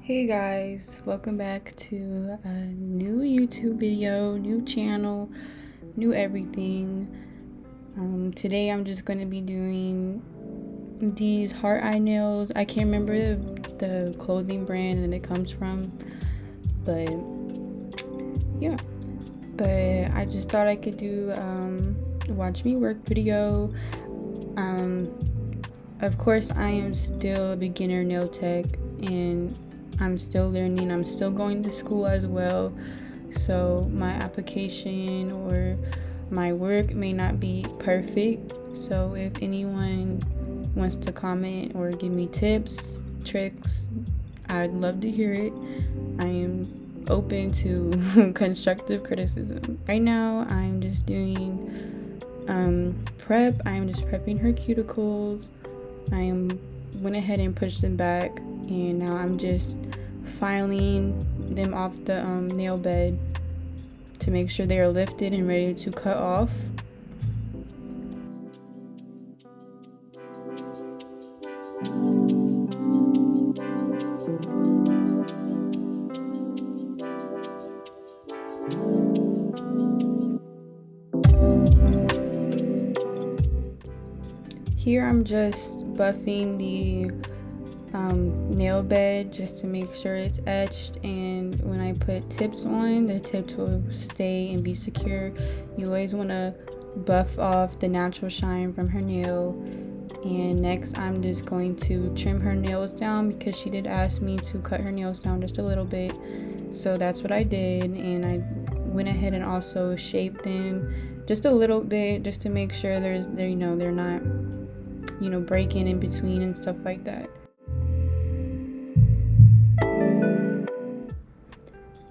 Hey guys, welcome back to a new YouTube video, new channel, new everything. Today I'm just going to be doing these heart eye nails. I can't remember the clothing brand that it comes from, but yeah. But I just thought I could do watch me work video. Of course I am still a beginner nail tech and I'm still learning. I'm still going to school as well, so my application or my work may not be perfect. So if anyone wants to comment or give me tips, tricks, I'd love to hear it. I am open to constructive criticism. Right now I'm just doing prep. I'm just prepping her cuticles. I went ahead and pushed them back, and now I'm just filing them off the nail bed to make sure they are lifted and ready to cut off. Here I'm just buffing the nail bed just to make sure it's etched, and when I put tips on, the tips will stay and be secure. You always want to buff off the natural shine from her nail. And next I'm just going to trim her nails down because she did ask me to cut her nails down just a little bit, so that's what I did. And I went ahead and also shaped them just a little bit just to make sure they're not breaking in between and stuff like that.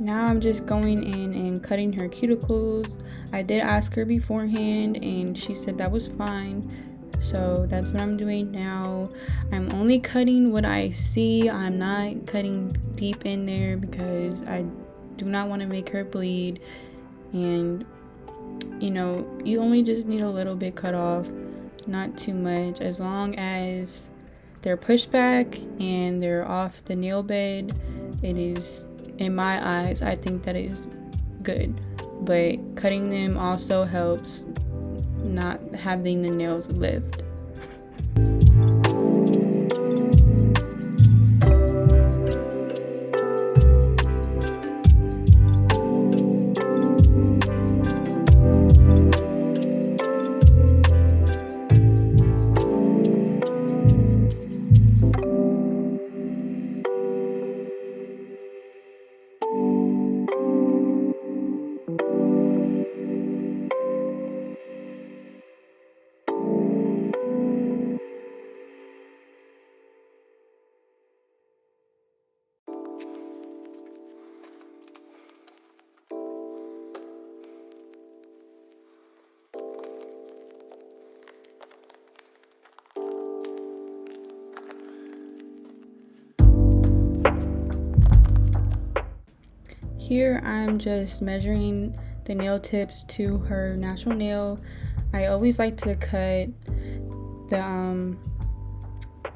Now I'm just going in and cutting her cuticles. I did ask her beforehand and she said that was fine, so that's what I'm doing now. I'm only cutting what I see. I'm not cutting deep in there because I do not want to make her bleed. And you only just need a little bit cut off, not too much. As long as they're pushed back and they're off the nail bed, it is, in my eyes, I think that is good. But cutting them also helps not having the nails lift. Here I'm just measuring the nail tips to her natural nail. I always like to cut the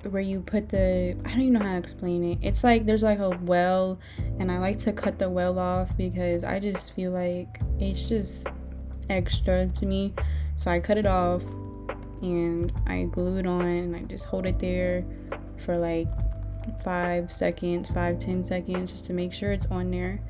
where you put the, I don't even know how to explain it. It's like there's like a well, and I like to cut the well off because I just feel like it's just extra to me. So I cut it off and I glue it on, and I just hold it there for like 10 seconds just to make sure it's on there.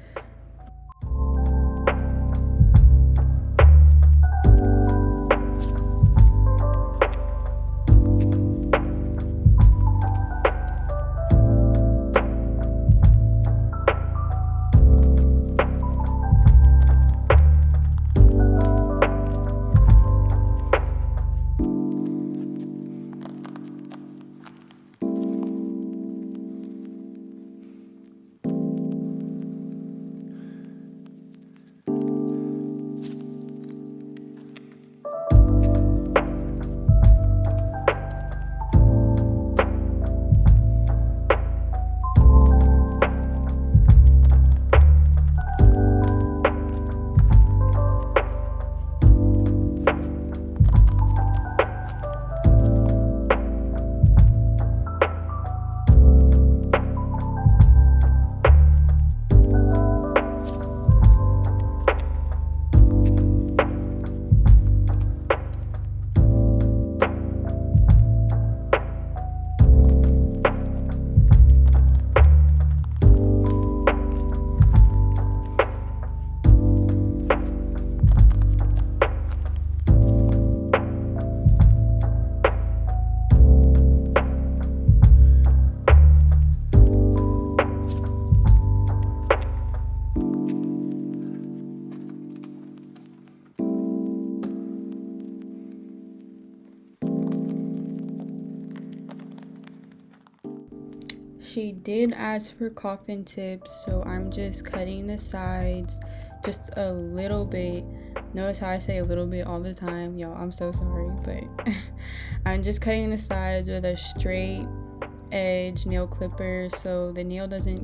they did ask for coffin tips, so I'm just cutting the sides just a little bit. Notice how I say a little bit all the time, y'all. I'm so sorry, but I'm just cutting the sides with a straight edge nail clipper so the nail doesn't,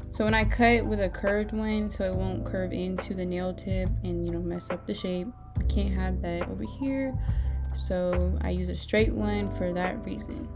so when I cut with a curved one, so it won't curve into the nail tip and mess up the shape. We can't have that over here, so I use a straight one for that reason.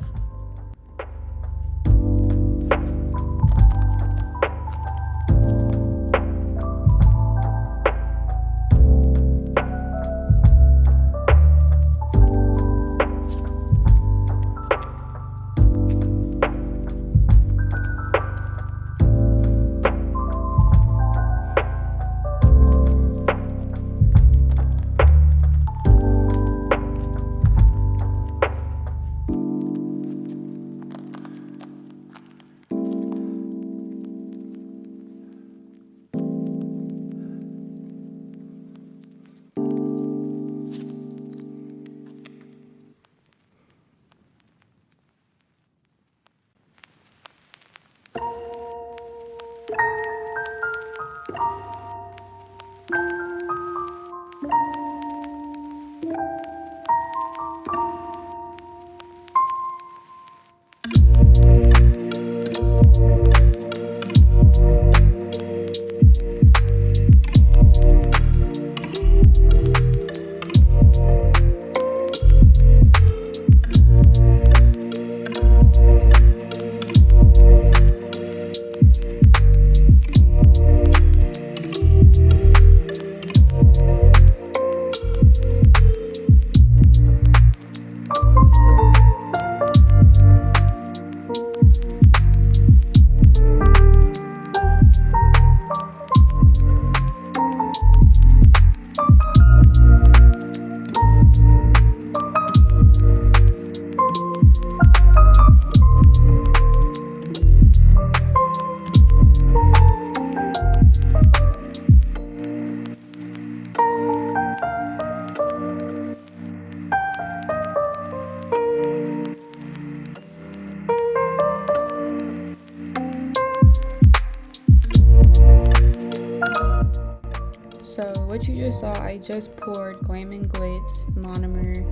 So what you just saw, I just poured Glam and Glitz monomer.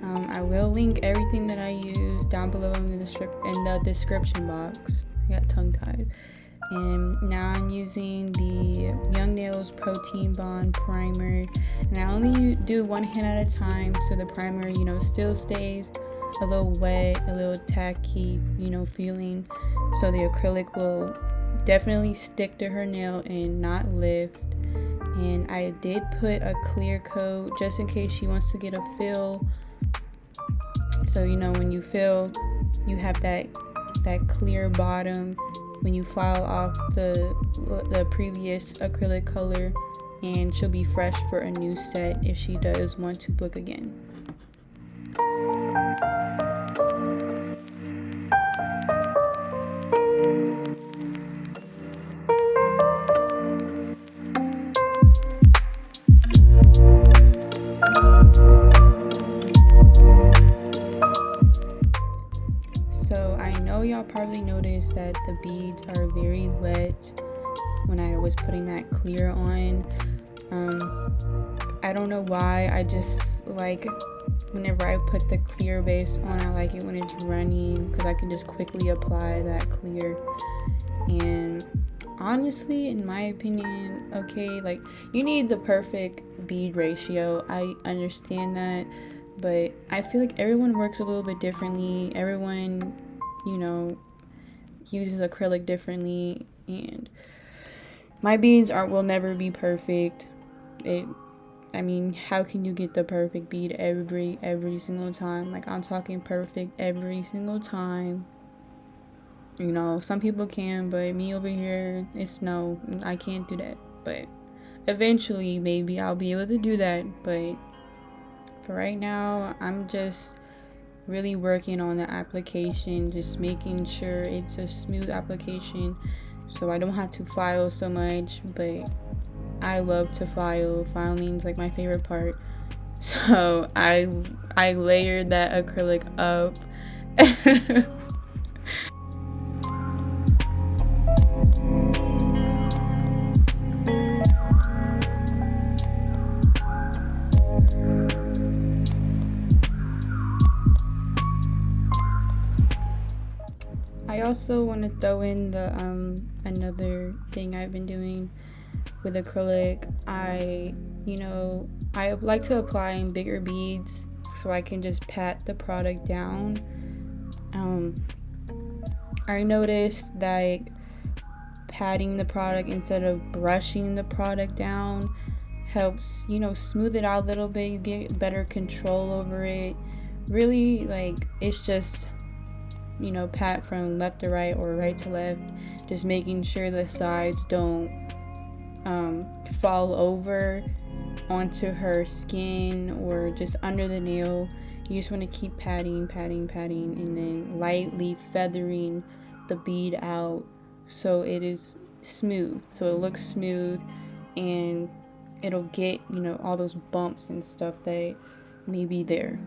I will link everything that I use down below in the description box. I got tongue-tied. And now I'm using the Young Nails Protein Bond Primer, and I only do one hand at a time, so the primer, still stays a little wet, a little tacky, feeling, so the acrylic will definitely stick to her nail and not lift. And I did put a clear coat just in case she wants to get a fill, so when you fill, you have that clear bottom when you file off the previous acrylic color, and she'll be fresh for a new set if she does want to book again. So I know y'all probably noticed that the beads are very wet when I was putting that clear on. I don't know why, I just like whenever I put the clear base on, I like it when it's running because I can just quickly apply that clear. And honestly, in my opinion, okay, like you need the perfect bead ratio. I understand that, but I feel like everyone works a little bit differently. Everyone, uses acrylic differently, and my beads will never be perfect. How can you get the perfect bead every single time? Like, I'm talking perfect every single time. Some people can, but me over here, it's no, I can't do that. But eventually, maybe I'll be able to do that. But for right now, I'm just really working on the application, just making sure it's a smooth application so I don't have to file so much. But I love to file. Filing's like my favorite part, so I layered that acrylic up. also want to throw in the another thing I've been doing with acrylic. I like to apply in bigger beads so I can just pat the product down. I noticed that patting the product instead of brushing the product down helps, smooth it out a little bit. You get better control over it. Really, like, it's just, pat from left to right or right to left, just making sure the sides don't fall over onto her skin or just under the nail. You just want to keep patting, and then lightly feathering the bead out so it is smooth, so it looks smooth, and it'll get, all those bumps and stuff that may be there.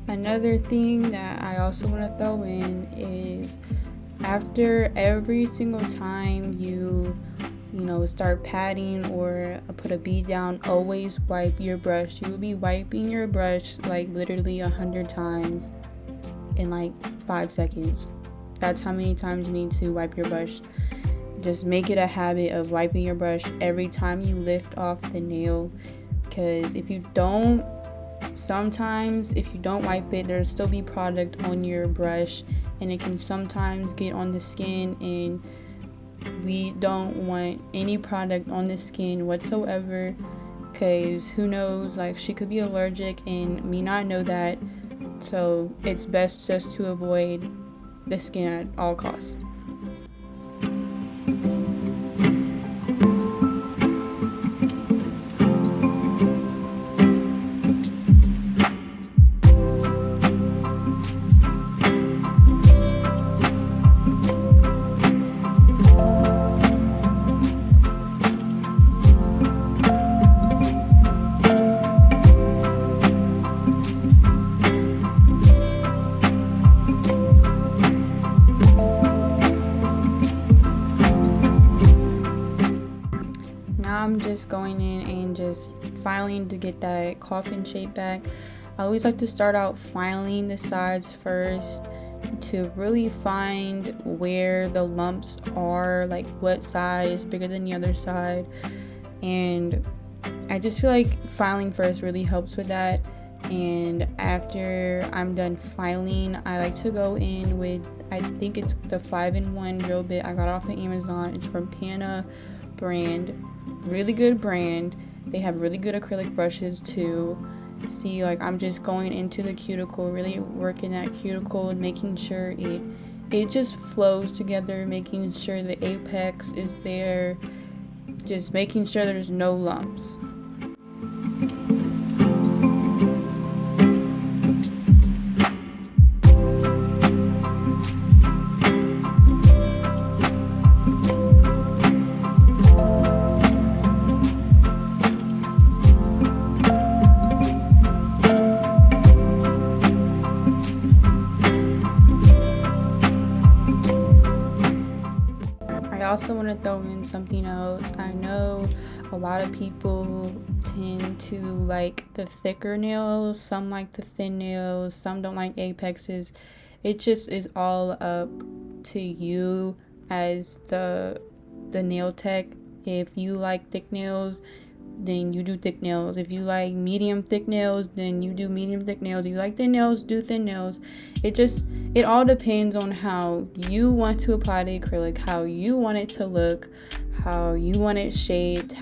Another thing that I also want to throw in is after every single time you start patting or put a bead down, always wipe your brush. You will be wiping your brush like literally 100 times in like 5 seconds. That's how many times you need to wipe your brush. Just make it a habit of wiping your brush every time you lift off the nail, because if you don't, sometimes if you don't wipe it, there'll still be product on your brush and it can sometimes get on the skin, and we don't want any product on the skin whatsoever, because who knows, like, she could be allergic and me not know that. So it's best just to avoid the skin at all costs. going in and just filing to get that coffin shape back, I always like to start out filing the sides first to really find where the lumps are, like what side is bigger than the other side. And I just feel like filing first really helps with that. And after I'm done filing, I like to go in with, I think it's the 5-in-1 drill bit I got off of Amazon. It's from PANA brand, really good brand. They have really good acrylic brushes too. See, like I'm just going into the cuticle, really working that cuticle and making sure it just flows together, making sure the apex is there, just making sure there's no lumps. I also want to throw in something else. I know a lot of people tend to like the thicker nails, some like the thin nails, some don't like apexes. It just is all up to you as the nail tech. If you like thick nails, then you do thick nails. If you like medium thick nails, then you do medium thick nails. If you like thin nails, do thin nails. It all depends on how you want to apply the acrylic, how you want it to look, how you want it shaped,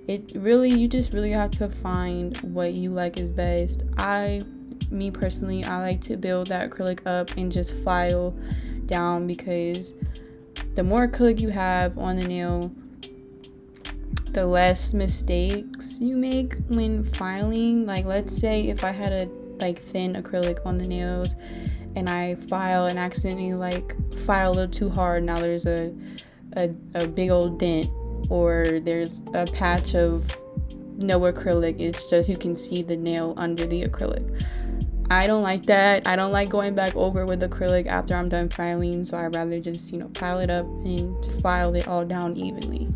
you just really have to find what you like is best. Me personally, I like to build that acrylic up and just file down, because the more acrylic you have on the nail, the less mistakes you make when filing. Like, let's say if I had a thin acrylic on the nails and I file and accidentally file a little too hard, now there's a big old dent, or there's a patch of no acrylic. It's just you can see the nail under the acrylic. I don't like that. I don't like going back over with acrylic after I'm done filing, so I'd rather just pile it up and file it all down evenly.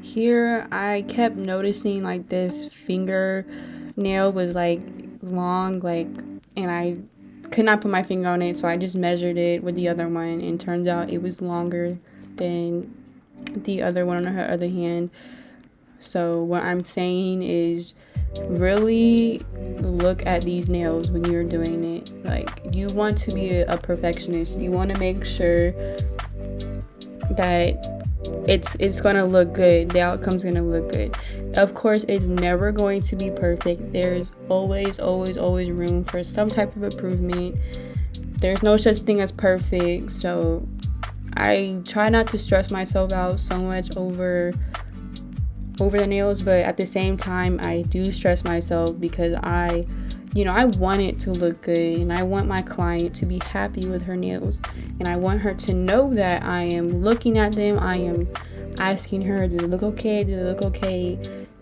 Here I kept noticing this finger nail was long, and I could not put my finger on it, so I just measured it with the other one, and turns out it was longer than the other one on her other hand. So what I'm saying is, really look at these nails when you're doing it. You want to be a perfectionist. You want to make sure that it's gonna look good. The outcome's gonna look good. Of course, it's never going to be perfect. There's always room for some type of improvement. There's no such thing as perfect, so I try not to stress myself out so much over the nails, but at the same time I do stress myself because I want it to look good, and I want my client to be happy with her nails, and I want her to know that I am looking at them, I am asking her, do they look okay,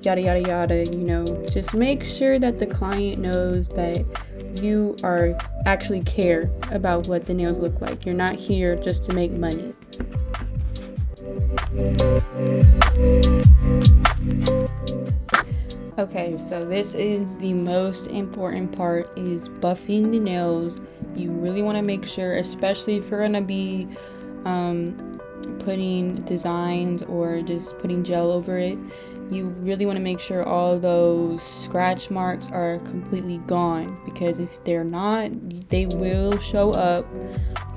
yada yada yada. Just make sure that the client knows that you are actually care about what the nails look like. You're not here just to make money. Okay, so this is the most important part, is buffing the nails. You really want to make sure, especially if you're gonna be putting designs or just putting gel over it, you really want to make sure all those scratch marks are completely gone, because if they're not, they will show up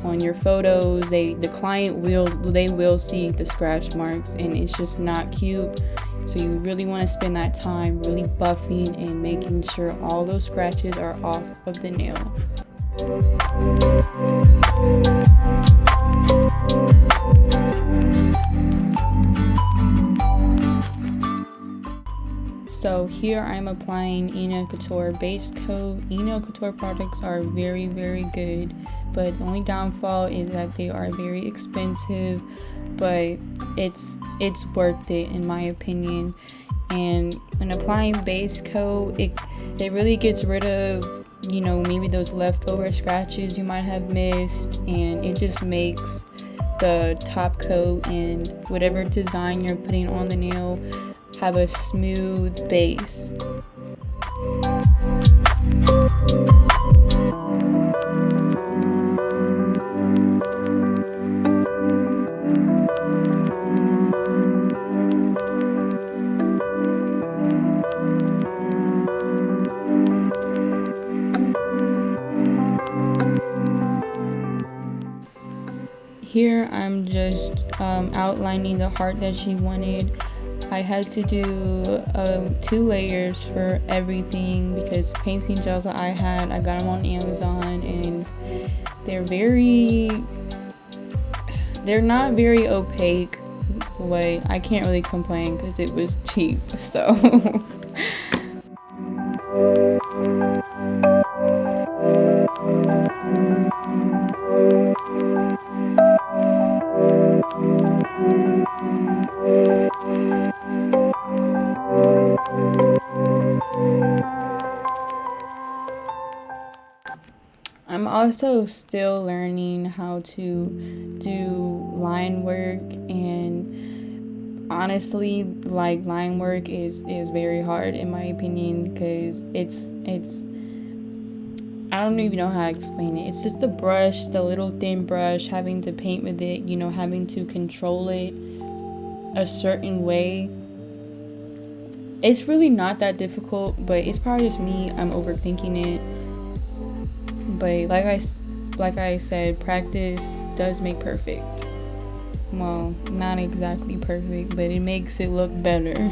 on your photos. The client will see the scratch marks, and it's just not cute. So you really want to spend that time really buffing and making sure all those scratches are off of the nail. So here I'm applying ENail Couture base coat. ENail Couture products are very, very good, but the only downfall is that they are very expensive, but it's worth it in my opinion. And when applying base coat, it really gets rid of maybe those leftover scratches you might have missed, and it just makes the top coat and whatever design you're putting on the nail have a smooth base. Here I'm just outlining the heart that she wanted. I had to do 2 layers for everything because painting gels that I got them on Amazon, and they're not very opaque, but I can't really complain because it was cheap, so I'm also still learning how to do line work, and honestly, like, line work is very hard in my opinion, because it's I don't even know how to explain it. It's just the brush, the little thin brush, having to paint with it, having to control it a certain way. It's really not that difficult, but it's probably just me. I'm overthinking it. But like I said, practice does make perfect. Well, not exactly perfect, but it makes it look better.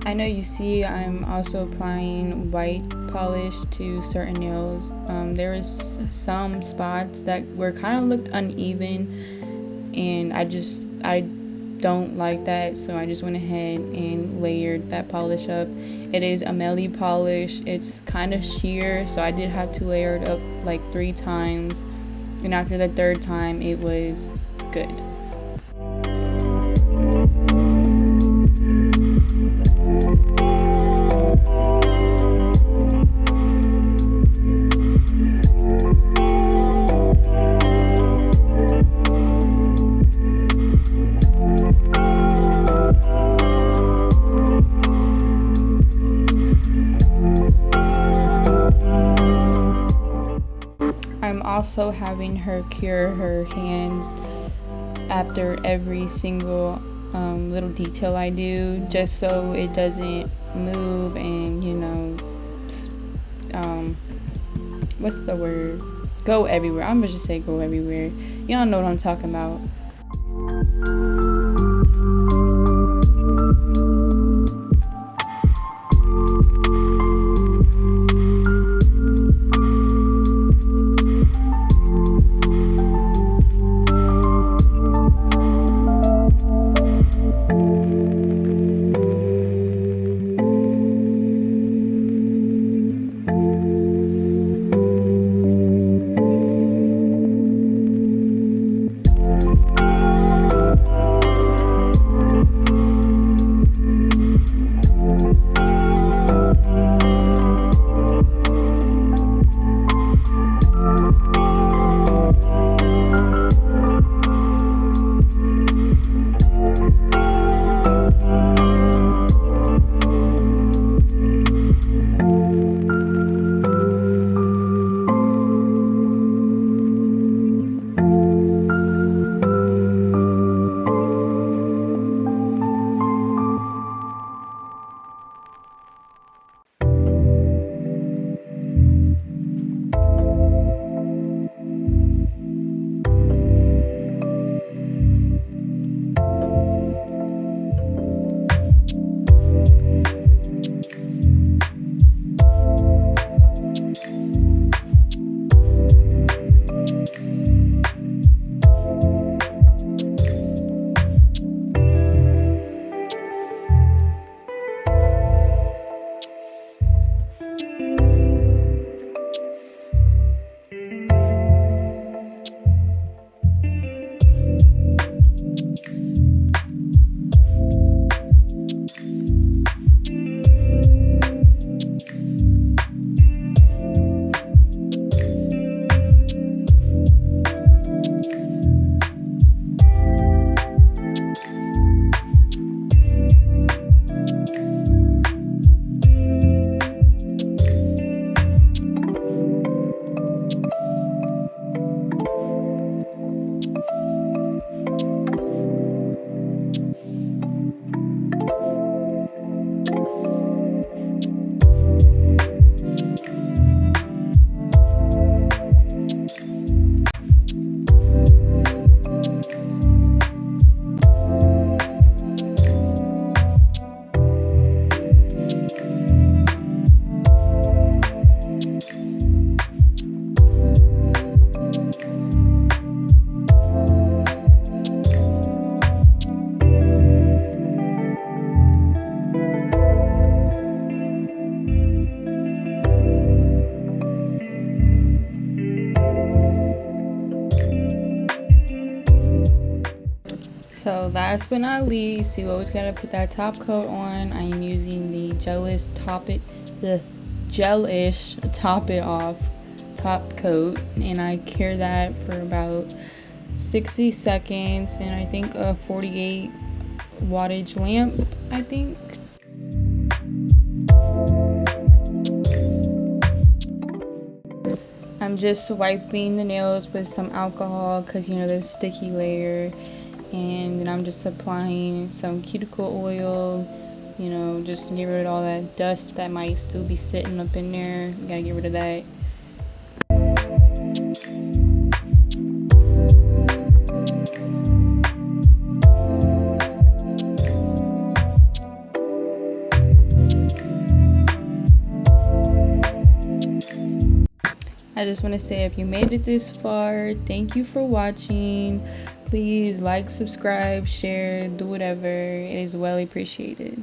I know you see I'm also applying white polish to certain nails. There was some spots that were kind of looked uneven, and I don't like that, so I just went ahead and layered that polish up. It is AIMEILI polish. It's kind of sheer, so I did have to layer it up like 3 times, and after the 3rd time it was good. Also having her cure her hands after every single little detail I do, just so it doesn't move and, you know, what's the word? Go everywhere. I'm gonna just say go everywhere. Y'all know what I'm talking about. So last but not least, you always gotta put that top coat on. I am using the Gelish Top It Off top coat, and I cure that for about 60 seconds, and I think a 48 wattage lamp, I think. I'm just wiping the nails with some alcohol because, you know, there's a sticky layer. And then I'm just applying some cuticle oil, you know, just to get rid of all that dust that might still be sitting up in there. You gotta get rid of that. I just want to say, if you made it this far, thank you for watching. Please like, subscribe, share, do whatever. It is well appreciated.